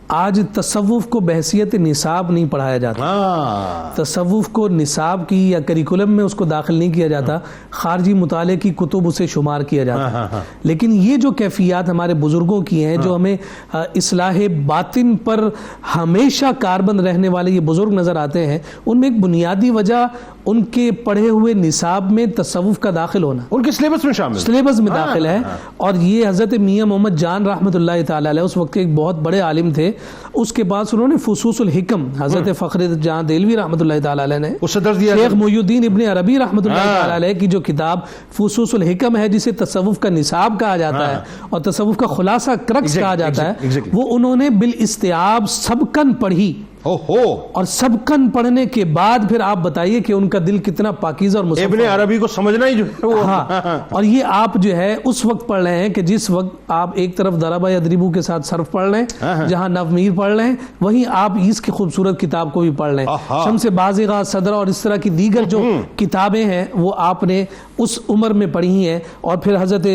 آج تصوف کو بحیثیت نصاب نہیں پڑھایا جاتا، تصوف کو نصاب کی یا کریکولم میں اس کو داخل نہیں کیا جاتا، خارجی مطالعے کی کتب اسے شمار کیا جاتا۔ لیکن یہ جو کیفیات ہمارے بزرگوں کی ہیں، جو ہمیں اصلاح باطن پر ہمیشہ کاربند رہنے والے یہ بزرگ نظر آتے ہیں، ان میں ایک بنیادی وجہ ان کے پڑھے ہوئے نصاب میں تصوف کا داخل ہونا، ان کے سلیبس میں شامل، سلیبس میں داخل ہے۔ اور یہ حضرت میاں محمد جان رحمۃ اللہ تعالی علیہ اس وقت کے ایک بہت بڑے عالم تھے، اس کے بعد انہوں نے فصوص الحکم حضرت فخر جہاں دہلوی رحمۃ اللہ تعالی علیہ نے شیخ محی الدین ابن عربی رحمۃ اللہ تعالی علیہ کی جو کتاب فصوص الحکم ہے، جسے تصوف کا نصاب کہا جاتا ہے اور تصوف کا خلاصہ کرکس کہا جاتا ہے، وہ انہوں نے بالاستیعاب سبکن پڑھی، اور سبکن پڑھنے کے بعد پھر آپ بتائیے کہ ان کا دل کتنا پاکیزہ اور مصفا۔ ابن عربی کو سمجھنا ہی جو ہے، ہاں، اور یہ آپ جو ہے اس وقت پڑھ رہے ہیں کہ جس وقت آپ ایک طرف ضربہ یضربو کے ساتھ صرف پڑھ رہے ہیں، جہاں نومیر پڑھ رہے ہیں، وہیں آپ اس کی خوبصورت کتاب کو بھی پڑھ رہے ہیں، شمس بازغہ، صدر اور اس طرح کی دیگر جو کتابیں ہیں وہ آپ نے اس عمر میں پڑھی ہیں۔ اور پھر حضرت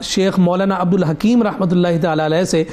شیخ مولانا عبد الحکیم رحمۃ اللہ تعالی علیہ سے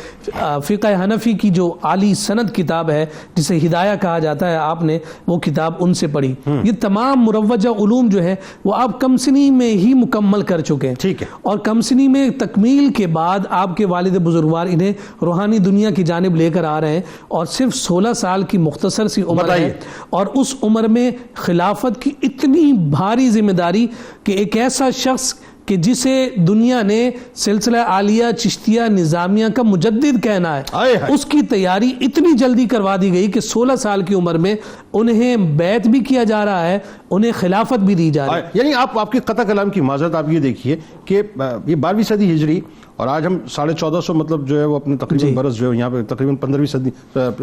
فقہ حنفی کی جو عالی سند کتاب ہے جسے ہدایہ کہا جاتا ہے، آپ نے وہ کتاب ان سے پڑھی۔ یہ تمام مروجہ علوم جو ہے وہ آپ کم سنی میں ہی مکمل کر چکے ہیں، ٹھیک ہے، اور کم سنی میں تکمیل کے بعد آپ کے والد بزرگوار انہیں روحانی دنیا کی جانب لے کر آ رہے ہیں، اور صرف 16 سال کی مختصر سی عمر ہے، اور اس عمر میں خلافت کی اتنی بھاری ذمہ داری کہ ایک ایسا شخص کہ جسے دنیا نے سلسلہ عالیہ چشتیہ نظامیہ کا مجدد کہنا ہے، اس کی تیاری اتنی جلدی کروا دی گئی کہ 16 سال کی عمر میں انہیں بیعت بھی کیا جا رہا ہے، انہیں خلافت بھی دی جا رہی ہے۔ یعنی آپ کی قطع کلام کی معذرت آپ یہ دیکھیے کہ یہ 12ویں صدی ہجری اور آج ہم 1450 مطلب جو ہے وہ اپنے تقریباً برس جو ہے یہاں پہ تقریباً 15ویں صدی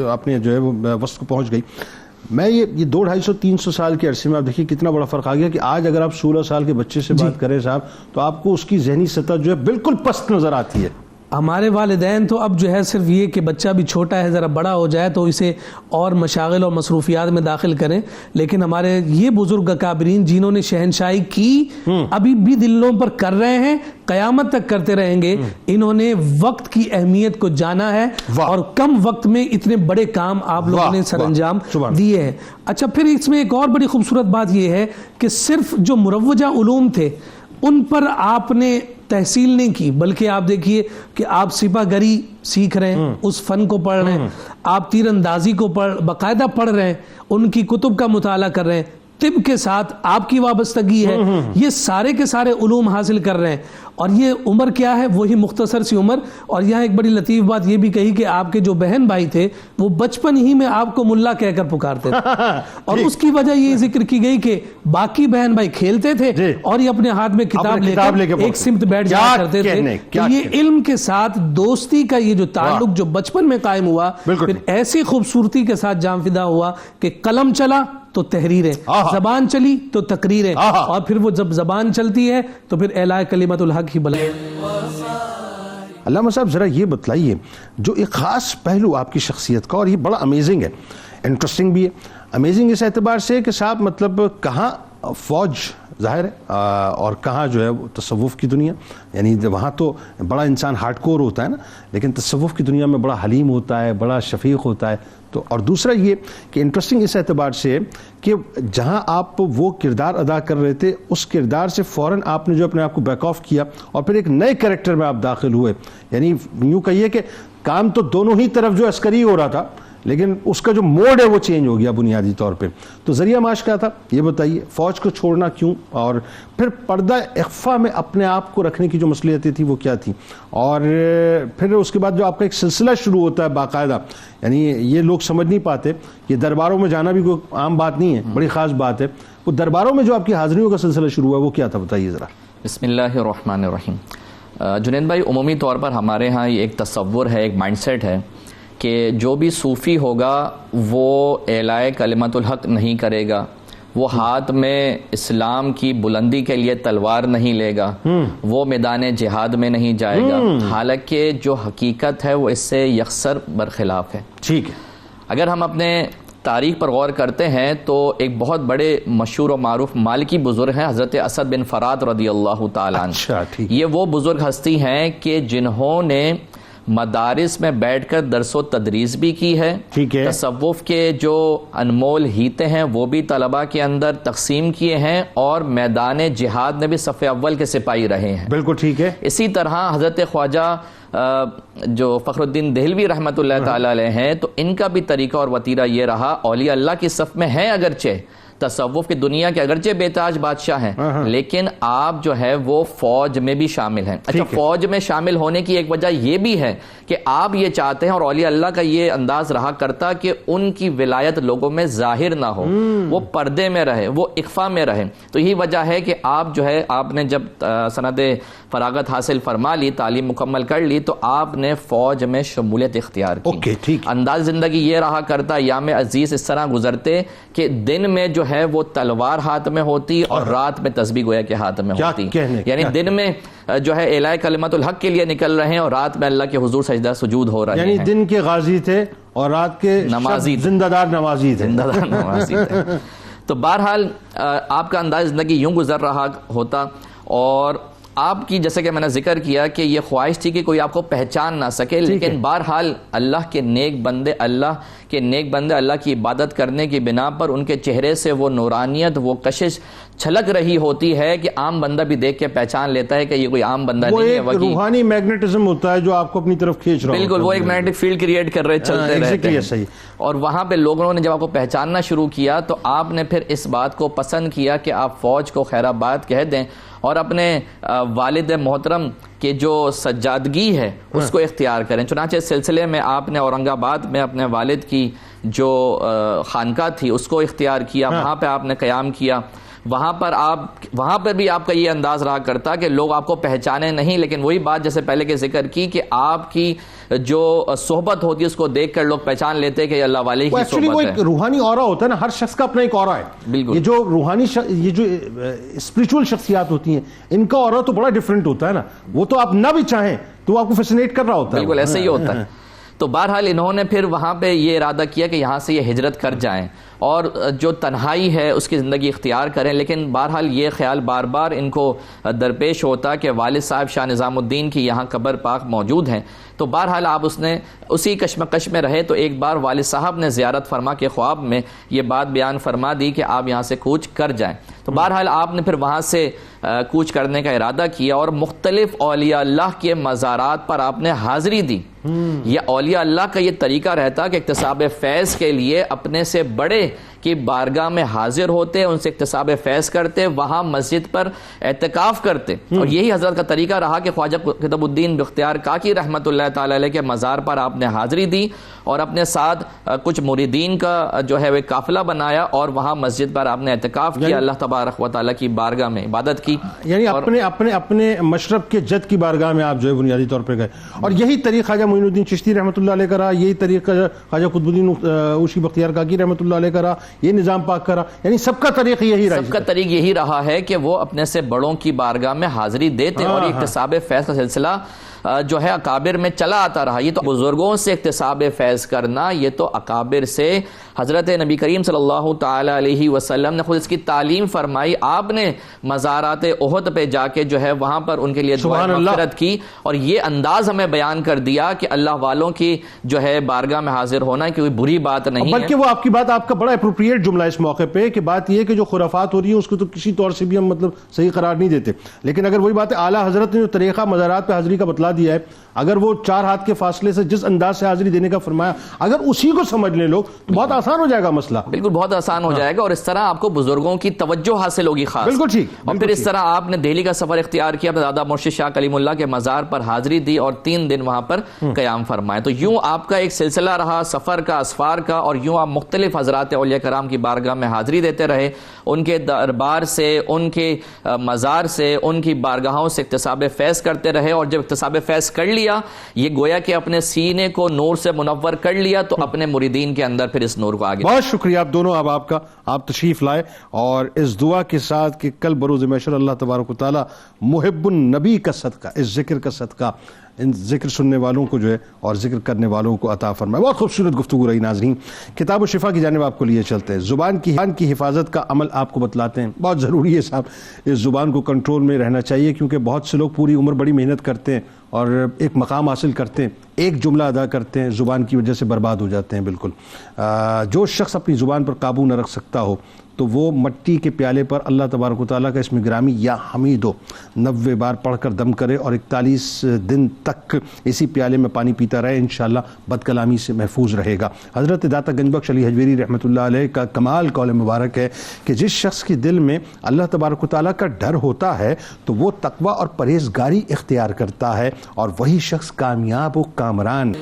اپنے جو ہے وہ وسط کو پہنچ گئی۔ میں یہ 200-250-300 سال کے عرصے میں آپ دیکھیے کتنا بڑا فرق آ گیا کہ آج اگر آپ 16 سال کے بچے سے بات کریں صاحب تو آپ کو اس کی ذہنی سطح جو ہے بالکل پست نظر آتی ہے۔ ہمارے والدین تو اب جو ہے صرف یہ کہ بچہ بھی چھوٹا ہے، ذرا بڑا ہو جائے تو اسے اور مشاغل اور مصروفیات میں داخل کریں، لیکن ہمارے یہ بزرگ اکابرین جنہوں نے شہنشاہی کی ابھی بھی دلوں پر کر رہے ہیں، قیامت تک کرتے رہیں گے۔ انہوں نے وقت کی اہمیت کو جانا ہے اور کم وقت میں اتنے بڑے کام آپ لوگوں نے سر انجام دیے ہیں۔ اچھا، پھر اس میں ایک اور بڑی خوبصورت بات یہ ہے کہ صرف جو مروجہ علوم تھے ان پر آپ نے تحصیل نہیں کی، بلکہ آپ دیکھیے کہ آپ سپاہ گری سیکھ رہے ہیں، اس فن کو پڑھ رہے ہیں، آپ تیر اندازی کو باقاعدہ پڑھ رہے ہیں، ان کی کتب کا مطالعہ کر رہے ہیں، طب کے ساتھ آپ کی وابستگی ہے، یہ سارے کے سارے علوم حاصل کر رہے ہیں، اور یہ عمر کیا ہے؟ وہی مختصر سی عمر۔ اور یہاں ایک بڑی لطیف بات یہ بھی کہی کہ آپ کے جو بہن بھائی تھے وہ بچپن ہی میں آپ کو ملا کہہ کر پکارتے تھے، اور اس کی وجہ یہ ذکر کی گئی کہ باقی بہن بھائی کھیلتے تھے اور یہ اپنے ہاتھ میں کتاب لے کر ایک سمت بیٹھ جایا کرتے تھے۔ تو یہ علم کے ساتھ دوستی کا یہ جو تعلق جو بچپن میں قائم ہوا، پھر ایسی خوبصورتی کے ساتھ جام فدا ہوا کہ قلم چلا تو تحریریں، زبان چلی تو تقریریں، اور پھر وہ جب زبان چلتی ہے تو پھر اعلاء کلمت الحق ہی بلند۔ علامہ صاحب ذرا یہ بتلائیے جو ایک خاص پہلو آپ کی شخصیت کا، اور یہ بڑا امیزنگ ہے، انٹرسٹنگ بھی ہے، امیزنگ اس اعتبار سے کہ صاحب مطلب کہاں فوج ظاہر ہے اور کہاں جو ہے تصوف کی دنیا، یعنی وہاں تو بڑا انسان ہارڈ کور ہوتا ہے نا، لیکن تصوف کی دنیا میں بڑا حلیم ہوتا ہے، بڑا شفیق ہوتا ہے۔ تو اور دوسرا یہ کہ انٹرسٹنگ اس اعتبار سے کہ جہاں آپ وہ کردار ادا کر رہے تھے اس کردار سے فوراً آپ نے جو اپنے آپ کو بیک آف کیا اور پھر ایک نئے کریکٹر میں آپ داخل ہوئے، یعنی یوں کہیے کہ کام تو دونوں ہی طرف جو عسکری ہو رہا تھا لیکن اس کا جو موڈ ہے وہ چینج ہو گیا بنیادی طور پہ۔ تو ذریعہ معاش کیا تھا یہ بتائیے، فوج کو چھوڑنا کیوں، اور پھر پردہ اخفا میں اپنے آپ کو رکھنے کی جو مصلحتیں تھی وہ کیا تھی، اور پھر اس کے بعد جو آپ کا ایک سلسلہ شروع ہوتا ہے باقاعدہ، یعنی یہ لوگ سمجھ نہیں پاتے، یہ درباروں میں جانا بھی کوئی عام بات نہیں ہے، بڑی خاص بات ہے، وہ درباروں میں جو آپ کی حاضریوں کا سلسلہ شروع ہوا وہ کیا تھا بتائیے ذرا۔ بسم اللہ الرحمن الرحیم. جنید بھائی، عمومی طور پر ہمارے ہاں یہ ایک تصور ہے، ایک مائنڈ سیٹ ہے کہ جو بھی صوفی ہوگا وہ اعلاء کلمت الحق نہیں کرے گا، وہ ہاتھ میں اسلام کی بلندی کے لیے تلوار نہیں لے گا، وہ میدان جہاد میں نہیں جائے گا، حالانکہ جو حقیقت ہے وہ اس سے یکسر برخلاف ہے. ٹھیک ہے. اگر ہم اپنے تاریخ پر غور کرتے ہیں تو ایک بہت بڑے مشہور و معروف مالکی بزرگ ہیں حضرت اسد بن فرات رضی اللہ تعالیٰ عنہ. اچھا ٹھیک. یہ وہ بزرگ ہستی ہیں کہ جنہوں نے مدارس میں بیٹھ کر درس و تدریس بھی کی ہے. ٹھیک ہے. تصوف کے جو انمول ہیتے ہیں وہ بھی طلباء کے اندر تقسیم کیے ہیں، اور میدان جہاد میں بھی صف اول کے سپاہی رہے ہیں. بالکل ٹھیک ہے. اسی طرح حضرت خواجہ جو فخر الدین دہلوی رحمۃ اللہ تعالی علیہ ہیں، تو ان کا بھی طریقہ اور وتیرہ یہ رہا، اولیاء اللہ کی صف میں ہیں اگرچہ، تصوف کی دنیا کے اگرچہ بے تاج بادشاہ ہیں، لیکن آپ جو ہے وہ فوج میں بھی شامل ہیں. اچھا، فوج میں شامل ہونے کی ایک وجہ یہ بھی ہے کہ آپ یہ چاہتے ہیں، اور اولیاء اللہ کا یہ انداز رہا کرتا کہ ان کی ولایت لوگوں میں ظاہر نہ ہو، وہ پردے میں رہے، وہ اخفا میں رہے. تو یہی وجہ ہے کہ آپ جو ہے، آپ نے جب سند فراغت حاصل فرما لی، تعلیم مکمل کر لی، تو آپ نے فوج میں شمولیت اختیار کی. انداز زندگی یہ رہا کرتا، ایام عزیز اس طرح گزرتے کہ دن میں جو ہے وہ تلوار ہاتھ میں ہوتی اور رات میں تسبیح گویا کے ہاتھ میں ہوتی. یعنی دن میں جو ہے اعلاء کلمت الحق کے لیے نکل رہے ہیں، اور رات میں اللہ کے حضور سجدہ سجود ہو رہے ہیں. یعنی دن کے غازی تھے اور رات کے نمازی، زندہ دار نمازی تھے. زندہ دار نمازی تھے. تو بہرحال آپ کا انداز زندگی یوں گزر رہا ہوتا، اور آپ کی جیسے کہ میں نے ذکر کیا کہ یہ خواہش تھی کہ کوئی آپ کو پہچان نہ سکے، لیکن بہرحال اللہ کے نیک بندے اللہ کی عبادت کرنے کی بنا پر ان کے چہرے سے وہ نورانیت، وہ کشش چھلک رہی ہوتی ہے کہ عام بندہ بھی دیکھ کے پہچان لیتا ہے کہ یہ کوئی عام بندہ نہیں ہے. وہ ایک روحانی میگنیٹزم ہوتا ہے جو آپ کو اپنی طرف کھینچ رہا ہے. بالکل، وہ ایک میگنیٹک فیلڈ کریٹ کر رہے، چلتے رہتے ہیں. صحیح. اور وہاں پہ لوگوں نے جب آپ کو پہچاننا شروع کیا تو آپ نے پھر اس بات کو پسند کیا کہ آپ فوج کو خیر آباد کہہ دیں، اور اپنے والد محترم کے جو سجادگی ہے اس کو اختیار کریں. چنانچہ اس سلسلے میں آپ نے اورنگ آباد میں اپنے والد کی جو خانقاہ تھی اس کو اختیار کیا، وہاں پہ آپ نے قیام کیا. وہاں پر بھی آپ کا یہ انداز رہا کرتا کہ لوگ آپ کو پہچانے نہیں، لیکن وہی بات جیسے پہلے کے ذکر کی کہ آپ کی جو صحبت ہوتی ہے اس کو دیکھ کر لوگ پہچان لیتے کہ اللہ والے کی صحبت ہے. وہ ایک روحانی اورا ہوتا ہے نا، ہر شخص کا اپنا ایک اورا ہے. بالکل. یہ جو روحانی یہ جو اسپریچول شخصیات ہوتی ہیں ان کا اورا تو بڑا ڈیفرنٹ ہوتا ہے نا، وہ تو آپ نہ بھی چاہیں تو وہ آپ کو فیسینیٹ کر رہا ہوتا ہے. بالکل ایسے ہی ہوتا ہے. تو بہرحال انہوں نے پھر وہاں پہ یہ ارادہ کیا کہ یہاں سے یہ ہجرت کر جائیں اور جو تنہائی ہے اس کی زندگی اختیار کریں. لیکن بہرحال یہ خیال بار بار ان کو درپیش ہوتا کہ والد صاحب شاہ نظام الدین کی یہاں قبر پاک موجود ہیں. تو بہرحال آپ اسی کشمکش میں رہے. تو ایک بار والد صاحب نے زیارت فرما کے خواب میں یہ بات بیان فرما دی کہ آپ یہاں سے کوچ کر جائیں. تو بہرحال آپ نے پھر وہاں سے کوچ کرنے کا ارادہ کیا اور مختلف اولیاء اللہ کے مزارات پر آپ نے حاضری دی. یہ اولیاء اللہ کا یہ طریقہ رہتا کہ اکتساب فیض کے لیے اپنے سے بڑے کی بارگاہ میں حاضر ہوتے، ان سے اکتساب فیض کرتے، وہاں مسجد پر اعتکاف کرتے. اور یہی حضرت کا طریقہ رہا کہ خواجہ قطب الدین بختیار کاکی رحمۃ اللہ تعالی علیہ کے مزار پر آپ نے حاضری دی اور اپنے ساتھ کچھ مریدین کا جو ہے وہ قافلہ بنایا اور وہاں مسجد پر آپ نے اعتکاف کیا، اللہ تبارک و تعالیٰ کی بارگاہ میں عبادت کی. یعنی اپنے مشرب کے جد کی بارگاہ میں آپ جو ہے بنیادی طور پہ گئے. اور یہی طریقہ خواجہ معین الدین چشتی رحمۃ اللہ علیہ کا رہا، یہی طریقہ خواجہ قطب الدین اوشی بختیار کاکی رحمۃ اللہ علیہ کا رہا، یہ نظام پاک کا رہا. یعنی سب کا طریق یہی رہا، سب کا طریق یہی رہا ہے کہ وہ اپنے سے بڑوں کی بارگاہ میں حاضری دیتے اور اکتساب فیض کا سلسلہ جو ہے اکابر میں چلا آتا رہا. یہ تو بزرگوں سے اکتساب فیض کرنا، یہ تو اکابر سے حضرت نبی کریم صلی اللہ تعالی علیہ وسلم نے خود اس کی تعلیم فرمائی. آپ نے مزارات احد پہ جا کے جو ہے وہاں پر ان کے لیے دعا مغفرت کی اور یہ انداز ہمیں بیان کر دیا کہ اللہ والوں کی جو ہے بارگاہ میں حاضر ہونا کوئی بری بات نہیں ہے. بلکہ وہ آپ کی بات، آپ کا بڑا اپروپریٹ جملہ اس موقع پہ کہ بات یہ ہے کہ جو خرافات ہو رہی ہیں اس کو تو کسی طور سے بھی ہم مطلب صحیح قرار نہیں دیتے، لیکن اگر وہی بات ہے اعلیٰ حضرت نے جو طریقہ مزارات پہ حاضری کا بتلا دیا ہے. اگر وہ 4 ہاتھ کے فاصلے سے جس انداز سے حاضری دینے کا فرمایا, اگر اسی کو سمجھ لیں لوگ تو بہت آسان ہو جائے گا مسئلہ. بالکل بہت آسان ہو جائے گا, اور اس طرح آپ کو بزرگوں کی توجہ حاصل ہوگی خاص. بالکل ٹھیک. اور پھر اس طرح آپ نے دہلی کا سفر اختیار کیا, اپنے دادا مرشد شاہ کلیم اللہ کے مزار پر حاضری دی اور 3 دن وہاں پر قیام فرمائے. تو یوں آپ کا ایک سلسلہ رہا سفر کا, اسفار کا, اور یوں آپ مختلف حضرات اولیاء کرام کی بارگاہ میں حاضری دیتے رہے, ان کے دربار سے, ان کے مزار سے, ان کی بارگاہوں سے اکتساب فیض کرتے رہے. اور جب اکتساب فیض کر لیا, یہ گویا کہ اپنے سینے کو نور سے منور کر لیا, تو اپنے مریدین کے اندر پھر اس نور کو آگے. بہت شکریہ آپ دونوں, اب آپ کا آپ تشریف لائے, اور اس دعا کے ساتھ کہ کل بروز محشر اللہ تبارک و تعالی محب النبی کا صدقہ, اس ذکر کا صدقہ ان ذکر سننے والوں کو جو ہے اور ذکر کرنے والوں کو عطا فرمائے. بہت خوبصورت گفتگو رہی ناظرین. کتاب و شفا کی جانب آپ کو لیے چلتے ہیں. زبان کی حفاظت کا عمل آپ کو بتلاتے ہیں. بہت ضروری ہے صاحب, اس زبان کو کنٹرول میں رہنا چاہیے, کیونکہ بہت سے لوگ پوری عمر بڑی محنت کرتے ہیں اور ایک مقام حاصل کرتے ہیں, ایک جملہ ادا کرتے ہیں, زبان کی وجہ سے برباد ہو جاتے ہیں. بالکل جو شخص اپنی زبان پر قابو نہ رکھ سکتا ہو تو وہ مٹی کے پیالے پر اللہ تبارک و تعالیٰ کا اسم گرامی یا حمید 90 بار پڑھ کر دم کرے اور 41 دن تک اسی پیالے میں پانی پیتا رہے, انشاءاللہ بد کلامی سے محفوظ رہے گا. حضرت داتا گنج بخش علی حجویری رحمۃ اللہ علیہ کا کمال قول مبارک ہے کہ جس شخص کے دل میں اللہ تبارک و تعالیٰ کا ڈر ہوتا ہے تو وہ تقوی اور پرہیزگاری اختیار کرتا ہے, اور وہی شخص کامیاب و کامران.